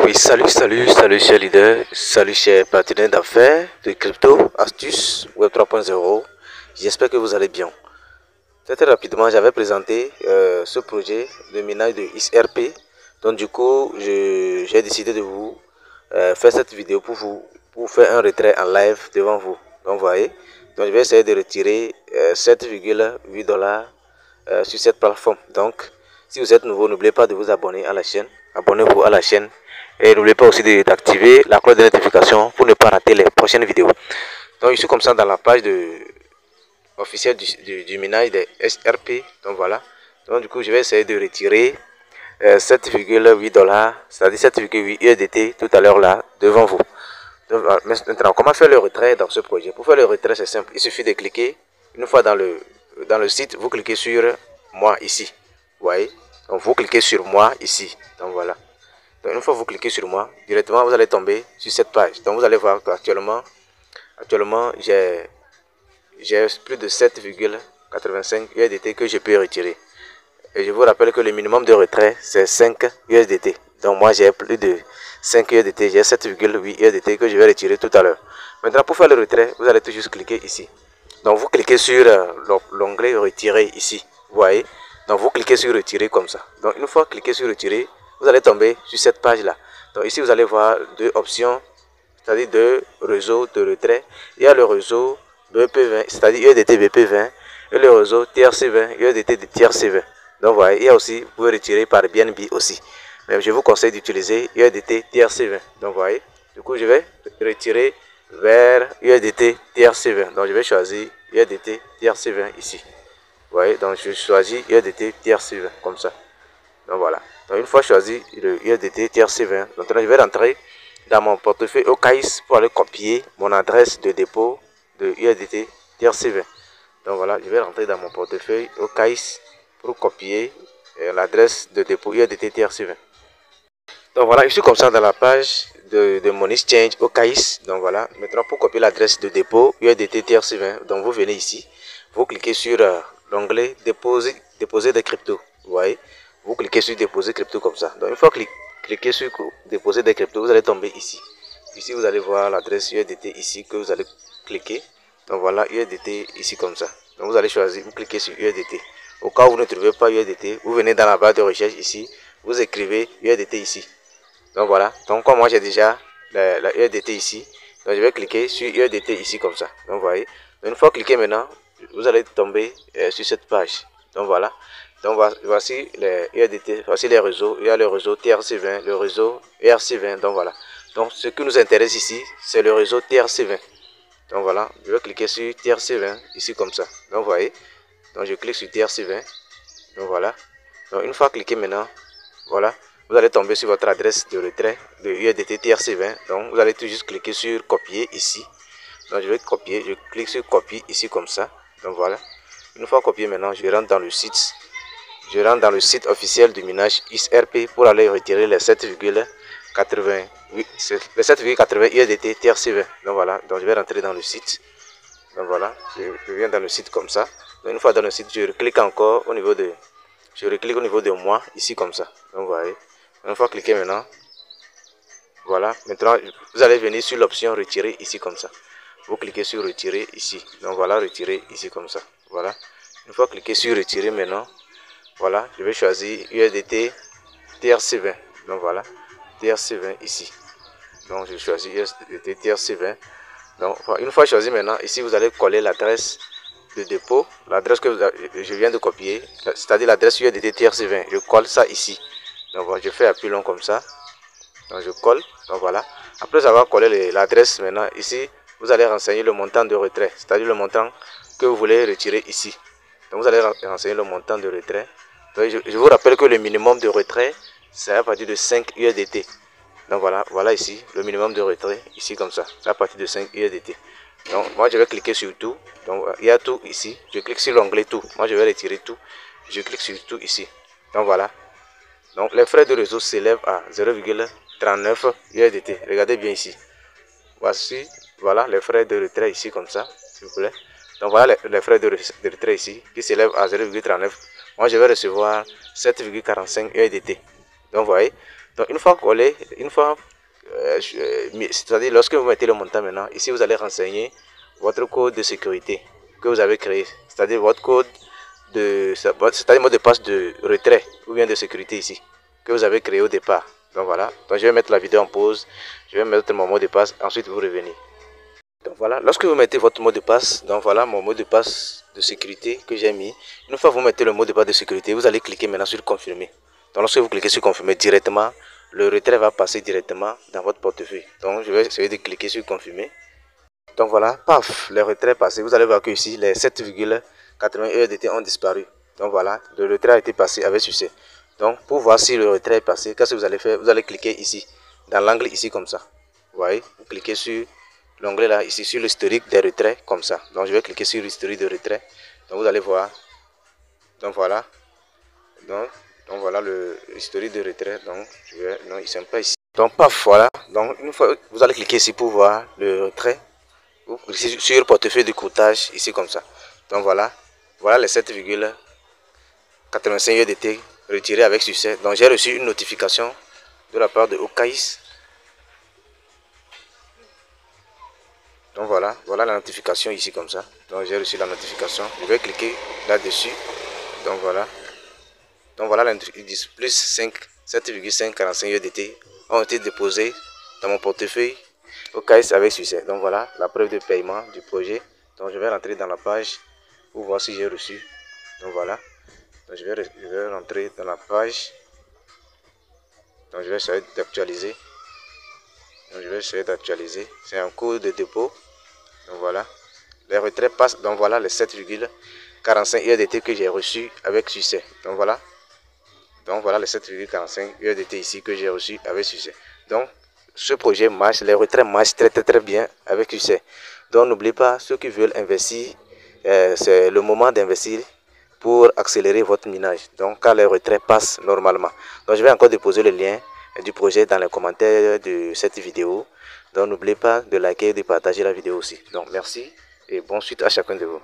Oui, salut chers leaders, salut chers partenaires d'affaires de crypto, astuces, Web 3.0. J'espère que vous allez bien. Très rapidement, j'avais présenté ce projet de minage de XRP. Donc du coup, j'ai décidé de vous faire cette vidéo pour faire un retrait en live devant vous. Donc vous voyez, donc je vais essayer de retirer 7,8 dollars sur cette plateforme. Donc, si vous êtes nouveau, n'oubliez pas de vous abonner à la chaîne. Abonnez-vous à la chaîne. Et n'oubliez pas aussi d'activer la cloche de notification pour ne pas rater les prochaines vidéos. Donc, je suis comme ça dans la page officielle du minage des SRP. Donc, voilà. Donc, du coup, je vais essayer de retirer 7,8 dollars, c'est-à-dire 7,8 USDT tout à l'heure là, devant vous. Donc, maintenant, comment faire le retrait dans ce projet? Pour faire le retrait, c'est simple. Il suffit de cliquer une fois dans le site, vous cliquez sur moi ici. Vous voyez? Donc, vous cliquez sur moi ici. Donc, voilà. Donc, une fois que vous cliquez sur moi, directement, vous allez tomber sur cette page. Donc, vous allez voir qu'actuellement, j'ai plus de 7,85 USDT que je peux retirer. Et je vous rappelle que le minimum de retrait, c'est 5 USDT. Donc, moi, j'ai plus de 5 USDT. J'ai 7,8 USDT que je vais retirer tout à l'heure. Maintenant, pour faire le retrait, vous allez tout juste cliquer ici. Donc, vous cliquez sur l'onglet retirer ici. Vous voyez? Donc, vous cliquez sur retirer comme ça. Donc, une fois cliqué sur retirer, vous allez tomber sur cette page-là. Donc, ici, vous allez voir deux options, c'est-à-dire deux réseaux de retrait. Il y a le réseau BP20, c'est-à-dire USDT BP20, et le réseau TRC20, USDT de TRC20. Donc, vous voyez, il y a aussi, vous pouvez retirer par BNB aussi. Mais je vous conseille d'utiliser USDT TRC20. Donc, vous voyez, du coup, je vais retirer vers USDT TRC20. Donc, je vais choisir USDT TRC20 ici. Vous voyez, donc je choisis USDT TRC20 comme ça. Donc, voilà. Donc, une fois choisi le USDT TRC20, maintenant, je vais rentrer dans mon portefeuille OKX pour aller copier mon adresse de dépôt de USDT TRC20. Donc, voilà, je vais rentrer dans mon portefeuille OKX pour copier l'adresse de dépôt USDT TRC20. Donc voilà, je suis comme ça dans la page de mon exchange OKX. Donc voilà, maintenant pour copier l'adresse de dépôt USDT TRC20, donc vous venez ici, vous cliquez sur l'onglet déposer des cryptos. Vous voyez, vous cliquez sur déposer crypto comme ça. Donc une fois cliquez sur déposer des cryptos, vous allez tomber ici. Ici vous allez voir l'adresse USDT ici que vous allez cliquer. Donc voilà, USDT ici comme ça. Donc vous allez choisir, vous cliquez sur USDT. Au cas où vous ne trouvez pas USDT, vous venez dans la barre de recherche ici, vous écrivez USDT ici. Donc voilà, donc comme moi j'ai déjà la USDT ici, donc je vais cliquer sur USDT ici comme ça. Donc vous voyez, donc une fois cliqué maintenant, vous allez tomber sur cette page. Donc voilà, donc voici les USDT, voici les réseaux. Il y a le réseau TRC20, le réseau ERC20. Donc voilà, donc ce qui nous intéresse ici, c'est le réseau TRC20. Donc voilà, je vais cliquer sur TRC20 ici comme ça. Donc vous voyez, donc je clique sur TRC20. Donc voilà, donc une fois cliqué maintenant, voilà, vous allez tomber sur votre adresse de retrait de USDT TRC20. Donc vous allez tout juste cliquer sur copier ici. Donc je vais copier, je clique sur copier ici comme ça. Donc voilà, une fois copié maintenant, je rentre dans le site. Je rentre dans le site officiel du minage XRP pour aller retirer les 7,80 USDT TRC20. Donc voilà, donc je vais rentrer dans le site. Donc voilà, je viens dans le site comme ça. Donc une fois dans le site, je clique encore au niveau de... Je reclique au niveau de moi, ici comme ça. Donc vous voyez, une fois cliqué maintenant, voilà, maintenant vous allez venir sur l'option retirer ici comme ça. Vous cliquez sur retirer ici. Donc voilà, retirer ici comme ça. Voilà, une fois cliqué sur retirer maintenant, voilà, je vais choisir USDT TRC20. Donc voilà, TRC20 ici. Donc je choisis USDT TRC20. Donc une fois choisi maintenant, ici vous allez coller l'adresse de dépôt, l'adresse que je viens de copier, c'est-à-dire l'adresse USDT TRC20. Je colle ça ici. Donc voilà, je fais appui long comme ça. Donc je colle. Donc voilà. Après avoir collé l'adresse maintenant, ici, vous allez renseigner le montant de retrait, c'est-à-dire le montant que vous voulez retirer ici. Donc vous allez renseigner le montant de retrait. Donc, je vous rappelle que le minimum de retrait, c'est à partir de 5 USDT. Donc voilà, voilà ici, le minimum de retrait, ici comme ça, c'est à partir de 5 USDT. Donc moi je vais cliquer sur tout. Donc il y a tout ici. Je clique sur l'onglet tout. Moi je vais retirer tout. Je clique sur tout ici. Donc voilà. Donc les frais de réseau s'élèvent à 0,39 USDT. Regardez bien ici. Voici, voilà les frais de retrait ici comme ça, s'il vous plaît. Donc voilà les frais de retrait ici qui s'élèvent à 0,39. Moi je vais recevoir 7,45 USDT. Donc vous voyez. Donc une fois collé, c'est-à-dire lorsque vous mettez le montant maintenant, ici vous allez renseigner votre code de sécurité que vous avez créé, c'est-à-dire votre code c'est-à-dire mot de passe de retrait ou bien de sécurité ici que vous avez créé au départ. Donc voilà, donc je vais mettre la vidéo en pause, je vais mettre mon mot de passe, ensuite vous revenez. Donc voilà, lorsque vous mettez votre mot de passe, donc voilà mon mot de passe de sécurité que j'ai mis. Une fois que vous mettez le mot de passe de sécurité, vous allez cliquer maintenant sur confirmer. Donc lorsque vous cliquez sur confirmer directement, le retrait va passer directement dans votre portefeuille. Donc je vais essayer de cliquer sur confirmer. Donc voilà, paf, le retrait est passé. Vous allez voir que ici les 7,80 USDT ont disparu. Donc voilà, le retrait a été passé avec succès. Donc pour voir si le retrait est passé, qu'est-ce que vous allez faire? Vous allez cliquer ici, dans l'angle ici comme ça. Vous voyez, vous cliquez sur l'onglet là, ici sur l'historique des retraits comme ça. Donc je vais cliquer sur l'historique de retrait. Donc vous allez voir. Donc voilà. Donc voilà le historique de retrait. Donc je vais. Non, ils ne sont pas ici. Donc paf, voilà. Donc une fois vous allez cliquer ici pour voir le retrait. Vous cliquez sur le portefeuille de courtage ici comme ça. Donc voilà. Voilà les 7,85 USDT retirés avec succès. Donc j'ai reçu une notification de la part de Okais. Donc voilà, voilà la notification ici comme ça. Donc j'ai reçu la notification. Je vais cliquer là-dessus. Donc voilà. Donc voilà, ils disent plus 7,545 USDT ont été déposés dans mon portefeuille au CAIS avec succès. Donc voilà la preuve de paiement du projet. Donc je vais rentrer dans la page pour voir si j'ai reçu. Donc voilà. Donc je vais rentrer dans la page. Donc je vais essayer d'actualiser. Donc je vais essayer d'actualiser. C'est en cours de dépôt. Donc voilà. Les retraits passent. Donc voilà les 7,45 USDT que j'ai reçu avec succès. Donc voilà. Donc voilà les 7,45 USDT ici que j'ai reçu avec succès. Donc ce projet marche, les retraits marchent très bien avec succès. Donc n'oubliez pas, ceux qui veulent investir, c'est le moment d'investir pour accélérer votre minage. Donc quand les retraits passent normalement. Donc je vais encore déposer le lien du projet dans les commentaires de cette vidéo. Donc n'oubliez pas de liker et de partager la vidéo aussi. Donc merci et bonne suite à chacun de vous.